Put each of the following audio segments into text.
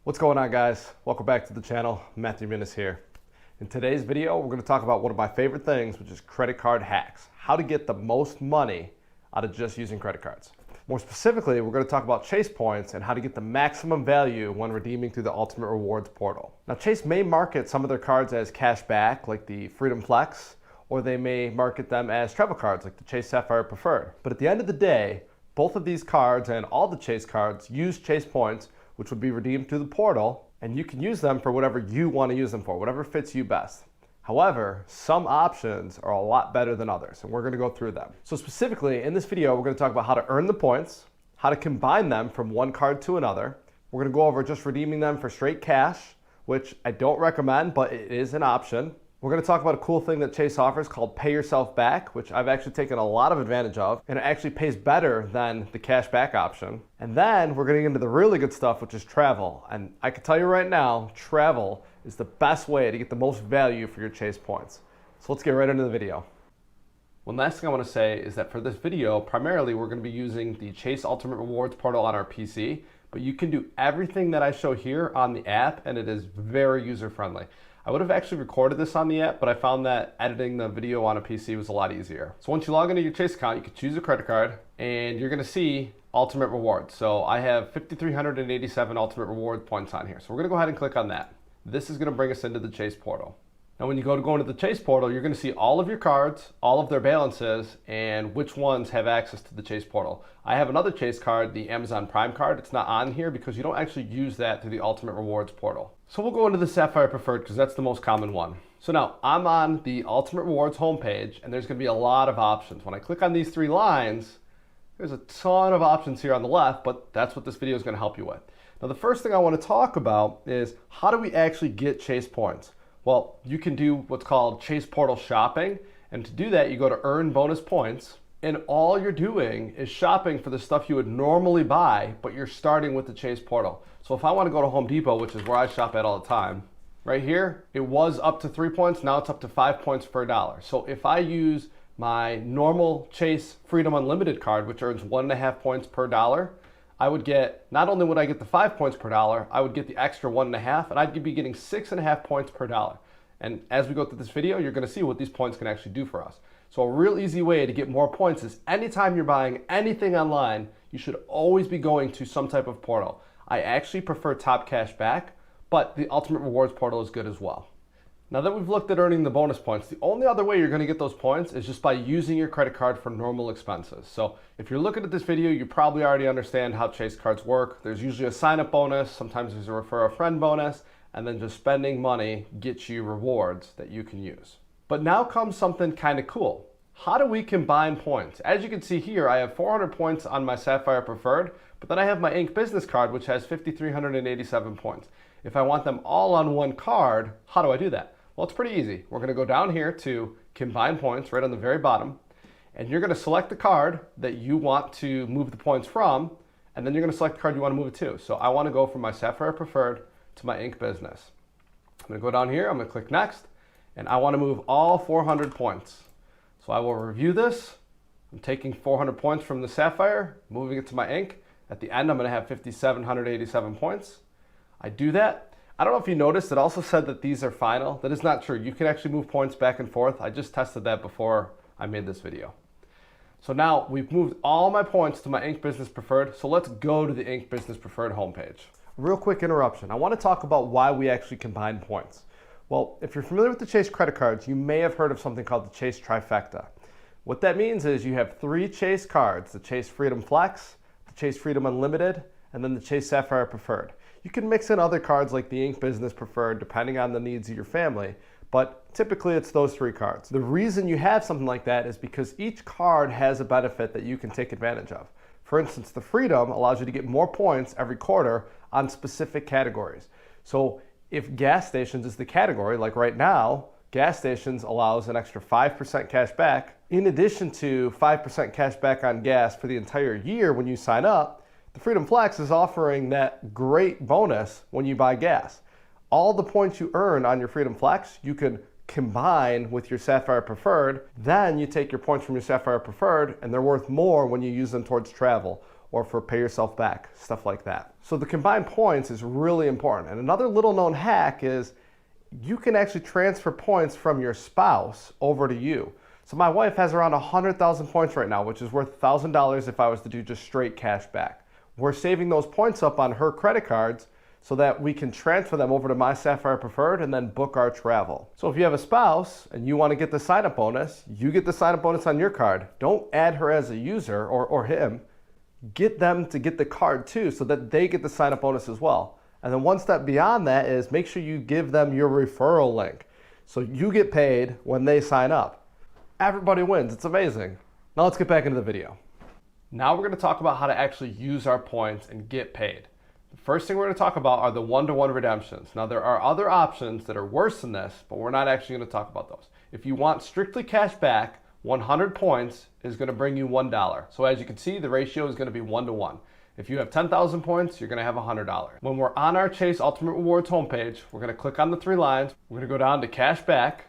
What's going on, guys? Welcome back to the channel. MMuniz here. In today's video, we're going to talk about one of my favorite things, which is credit card hacks. How to get the most money out of just using credit cards. More specifically, we're going to talk about Chase points and how to get the maximum value when redeeming through the Ultimate Rewards portal. Now, Chase may market some of their cards as cash back, like the Freedom Flex, or they may market them as travel cards, like the Chase Sapphire Preferred. But at the end of the day, both of these cards and all the Chase cards use Chase points, which would be redeemed through the portal, and you can use them for whatever you want to use them for, whatever fits you best. However, some options are a lot better than others, and we're going to go through them. So specifically, in this video, we're going to talk about how to earn the points, how to combine them from one card to another. We're going to go over just redeeming them for straight cash, which I don't recommend, but it is an option. We're going to talk about a cool thing that Chase offers called Pay Yourself Back, which I've actually taken a lot of advantage of, and it actually pays better than the cash back option. And then we're getting into the really good stuff, which is travel. And I can tell you right now, travel is the best way to get the most value for your Chase points. So let's get right into the video. One last thing I want to say is that for this video, primarily we're going to be using the Chase Ultimate Rewards portal on our PC, but you can do everything that I show here on the app, and it is very user-friendly. I would have actually recorded this on the app, but I found that editing the video on a PC was a lot easier. So once you log into your Chase account, you can choose a credit card, and you're gonna see Ultimate Rewards. So I have 5,387 Ultimate Reward points on here. So we're gonna go ahead and click on that. This is gonna bring us into the Chase portal. Now when you go into the Chase portal, you're gonna see all of your cards, all of their balances, and which ones have access to the Chase portal. I have another Chase card, the Amazon Prime card. It's not on here because you don't actually use that through the Ultimate Rewards portal. So we'll go into the Sapphire Preferred because that's the most common one. So now I'm on the Ultimate Rewards homepage, and there's gonna be a lot of options. When I click on these three lines, there's a ton of options here on the left, but that's what this video is gonna help you with. Now the first thing I wanna talk about is how do we actually get Chase points? Well, you can do what's called Chase Portal Shopping, and to do that, you go to Earn Bonus Points, and all you're doing is shopping for the stuff you would normally buy, but you're starting with the Chase Portal. So if I want to go to Home Depot, which is where I shop at all the time, right here, it was up to 3 points, now it's up to 5 points per dollar. So if I use my normal Chase Freedom Unlimited card, which earns 1.5 points per dollar, I would get, not only would I get the 5 points per dollar, I would get the extra 1.5, and I'd be getting 6.5 points per dollar. And as we go through this video, you're gonna see what these points can actually do for us. So a real easy way to get more points is anytime you're buying anything online, you should always be going to some type of portal. I actually prefer Top Cash Back, but the Ultimate Rewards portal is good as well. Now that we've looked at earning the bonus points, the only other way you're gonna get those points is just by using your credit card for normal expenses. So if you're looking at this video, you probably already understand how Chase cards work. There's usually a sign-up bonus, sometimes there's a refer a friend bonus, and then just spending money gets you rewards that you can use. But now comes something kind of cool. How do we combine points? As you can see here, I have 400 points on my Sapphire Preferred, but then I have my Ink Business card, which has 5,387 points. If I want them all on one card, how do I do that? Well, it's pretty easy. We're gonna go down here to Combine Points, right on the very bottom, and you're gonna select the card that you want to move the points from, and then you're gonna select the card you wanna move it to. So I wanna go from my Sapphire Preferred to my Ink Business. I'm gonna go down here, I'm gonna click Next, and I wanna move all 400 points. So I will review this. I'm taking 400 points from the Sapphire, moving it to my Ink. At the end, I'm gonna have 5,787 points. I do that. I don't know if you noticed, it also said that these are final. That is not true. You can actually move points back and forth. I just tested that before I made this video. So now we've moved all my points to my Ink Business Preferred. So let's go to the Ink Business Preferred homepage. Real quick interruption. I want to talk about why we actually combine points. Well, if you're familiar with the Chase credit cards, you may have heard of something called the Chase trifecta. What that means is you have 3 Chase cards, the Chase Freedom Flex, the Chase Freedom Unlimited, and then the Chase Sapphire Preferred. You can mix in other cards like the Ink Business Preferred depending on the needs of your family, but typically it's those 3 cards. The reason you have something like that is because each card has a benefit that you can take advantage of. For instance, the Freedom allows you to get more points every quarter on specific categories. So if gas stations is the category, like right now, gas stations allows an extra 5% cash back. In addition to 5% cash back on gas for the entire year when you sign up, the Freedom Flex is offering that great bonus when you buy gas. All the points you earn on your Freedom Flex, you can combine with your Sapphire Preferred. Then you take your points from your Sapphire Preferred, and they're worth more when you use them towards travel or for pay yourself back, stuff like that. So the combined points is really important. And another little known hack is you can actually transfer points from your spouse over to you. So my wife has around 100,000 points right now, which is worth $1,000 if I was to do just straight cash back. We're saving those points up on her credit cards so that we can transfer them over to my Sapphire Preferred and then book our travel. So if you have a spouse and you want to get the sign-up bonus, you get the sign-up bonus on your card. Don't add her as a user or him. Get them to get the card too so that they get the sign-up bonus as well. And then one step beyond that is make sure you give them your referral link so you get paid when they sign up. Everybody wins. It's amazing. Now let's get back into the video. Now we're going to talk about how to actually use our points and get paid. The first thing we're going to talk about are the one-to-one redemptions. Now there are other options that are worse than this, but we're not actually going to talk about those. If you want strictly cash back, 100 points is going to bring you $1. So as you can see, the ratio is going to be 1-to-1. If you have 10,000 points, you're going to have $100. When we're on our Chase Ultimate Rewards homepage, we're going to click on the 3 lines. We're going to go down to cash back,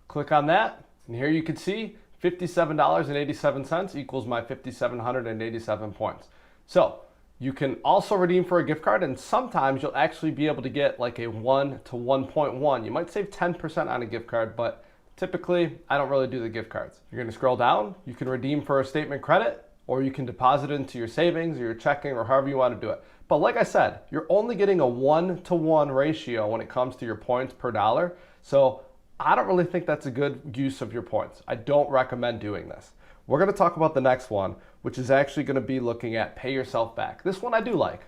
click on that, and here you can see $57.87 equals my 5,787 points. So you can also redeem for a gift card, and sometimes you'll actually be able to get like a 1 to 1.1. You might save 10% on a gift card, but typically I don't really do the gift cards. You're going to scroll down. You can redeem for a statement credit, or you can deposit it into your savings or your checking or however you want to do it. But like I said, you're only getting a 1-to-1 ratio when it comes to your points per dollar. So I don't really think that's a good use of your points. I don't recommend doing this. We're going to talk about the next one, which is actually going to be looking at pay yourself back. This one I do like.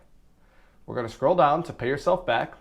We're going to scroll down to pay yourself back.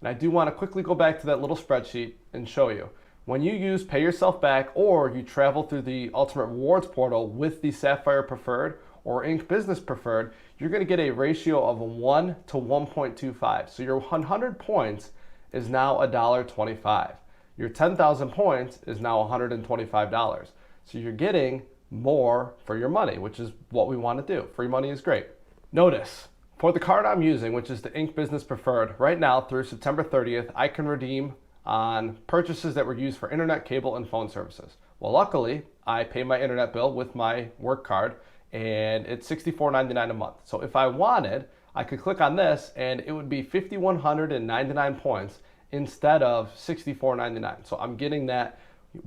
And I do want to quickly go back to that little spreadsheet and show you. When you use pay yourself back or you travel through the Ultimate Rewards portal with the Sapphire Preferred or Inc. Business Preferred, you're going to get a ratio of 1 to 1.25. So your 100 points is now $1.25. Your 10,000 points is now $125. So you're getting more for your money, which is what we want to do. Free money is great. Notice, for the card I'm using, which is the Inc. Business Preferred, right now through September 30th, I can redeem on purchases that were used for internet, cable, and phone services. Well, luckily, I pay my internet bill with my work card, and it's $64.99 a month. So if I wanted, I could click on this, and it would be 5,199 points instead of $64.99. So I'm getting that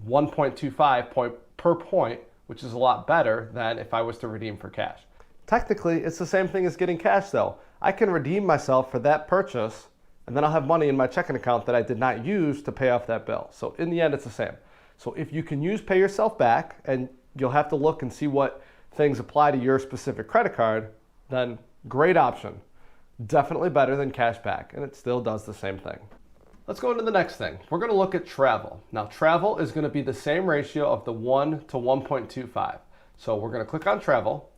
1.25 point per point, which is a lot better than if I was to redeem for cash. Technically, it's the same thing as getting cash though. I can redeem myself for that purchase, and then I'll have money in my checking account that I did not use to pay off that bill. So in the end, it's the same. So if you can use pay yourself back, and you'll have to look and see what things apply to your specific credit card, then great option. Definitely better than cash back, and it still does the same thing. Let's go into the next thing. We're going to look at travel. Now travel is going to be the same ratio of the 1 to 1.25. So we're going to click on travel,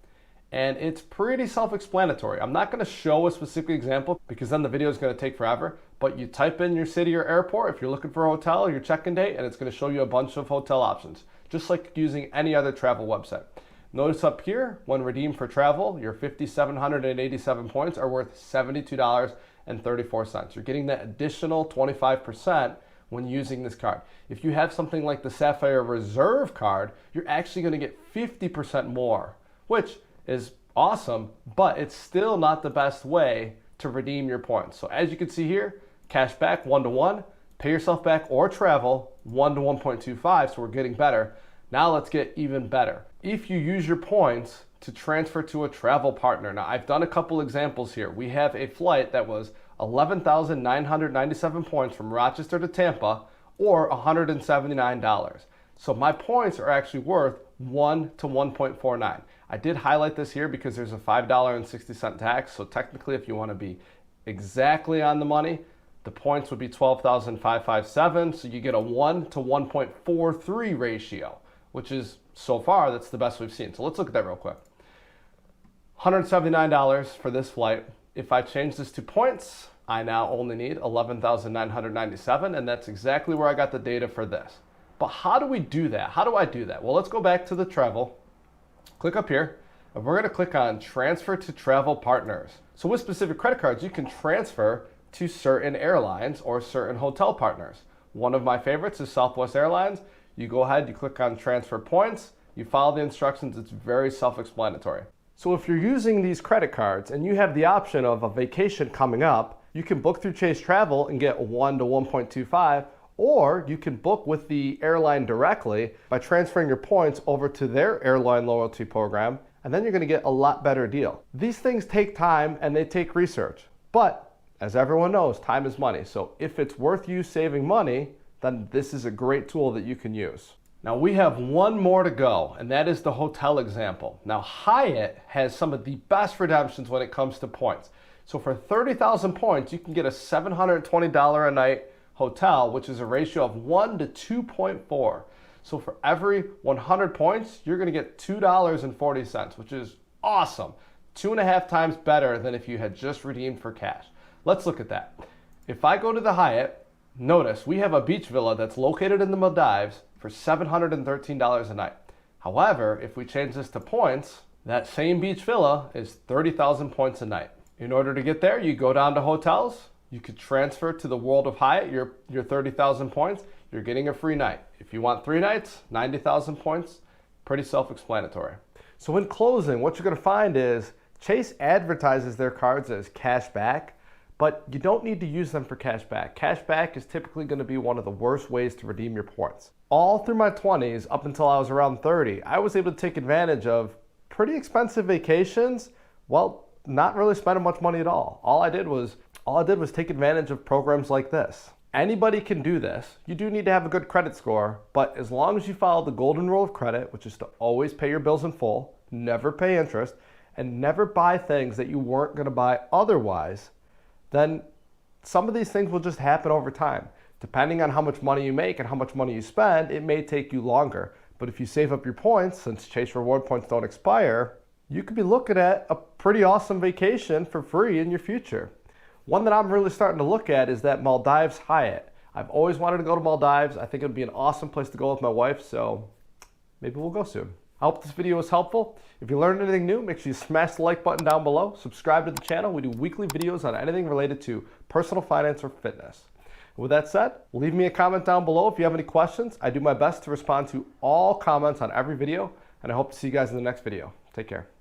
and it's pretty self-explanatory. I'm not going to show a specific example because then the video is going to take forever, but you type in your city or airport if you're looking for a hotel or your check-in date, and it's going to show you a bunch of hotel options, just like using any other travel website. Notice up here, when redeemed for travel, your 5,787 points are worth $72.34. You're getting that additional 25% when using this card. If you have something like the Sapphire Reserve card, you're actually going to get 50% more, which is awesome, but it's still not the best way to redeem your points. So as you can see here, cash back 1-to-1, pay yourself back or travel 1 to 1.25, so we're getting better. Now let's get even better. If you use your points to transfer to a travel partner, now I've done a couple examples here. We have a flight that was 11,997 points from Rochester to Tampa, or $179. So my points are actually worth 1 to 1.49. I did highlight this here because there's a $5.60 tax. So technically, if you want to be exactly on the money, the points would be 12,557. So you get a 1 to 1.43 ratio, which is, so far, that's the best we've seen. So let's look at that real quick. $179 for this flight. If I change this to points, I now only need 11,997, and that's exactly where I got the data for this. But how do we do that? How do I do that? Well, let's go back to the travel. Click up here, and we're going to click on Transfer to Travel Partners. So with specific credit cards, you can transfer to certain airlines or certain hotel partners. One of my favorites is Southwest Airlines. You go ahead, you click on Transfer Points, you follow the instructions. It's very self-explanatory. So if you're using these credit cards and you have the option of a vacation coming up, you can book through Chase Travel and get 1 to 1.25, or you can book with the airline directly by transferring your points over to their airline loyalty program, and then you're going to get a lot better deal. These things take time and they take research, but as everyone knows, time is money. So if it's worth you saving money, then this is a great tool that you can use. Now we have one more to go, and that is the hotel example. Now Hyatt has some of the best redemptions when it comes to points. So for 30,000 points, you can get a $720 a night hotel, which is a ratio of 1 to 2.4. So for every 100 points, you're gonna get $2.40, which is awesome. 2.5 times better than if you had just redeemed for cash. Let's look at that. If I go to the Hyatt, notice we have a beach villa that's located in the Maldives for $713 a night. However, if we change this to points, that same beach villa is 30,000 points a night. In order to get there, you go down to hotels, you could transfer to the World of Hyatt your 30,000 points, you're getting a free night. If you want 3 nights, 90,000 points, pretty self-explanatory. So in closing, what you're gonna find is Chase advertises their cards as cash back, but you don't need to use them for cash back. Cash back is typically gonna be one of the worst ways to redeem your points. All through my 20s, up until I was around 30, I was able to take advantage of pretty expensive vacations, well, not really spending much money at all. All I did was take advantage of programs like this. Anybody can do this. You do need to have a good credit score, but as long as you follow the golden rule of credit, which is to always pay your bills in full, never pay interest, and never buy things that you weren't gonna buy otherwise, then some of these things will just happen over time. Depending on how much money you make and how much money you spend, it may take you longer. But if you save up your points, since Chase reward points don't expire, you could be looking at a pretty awesome vacation for free in your future. One that I'm really starting to look at is that Maldives Hyatt. I've always wanted to go to Maldives. I think it would be an awesome place to go with my wife, so maybe we'll go soon. I hope this video was helpful. If you learned anything new, make sure you smash the like button down below. Subscribe to the channel. We do weekly videos on anything related to personal finance or fitness. With that said, leave me a comment down below if you have any questions. I do my best to respond to all comments on every video, and I hope to see you guys in the next video. Take care.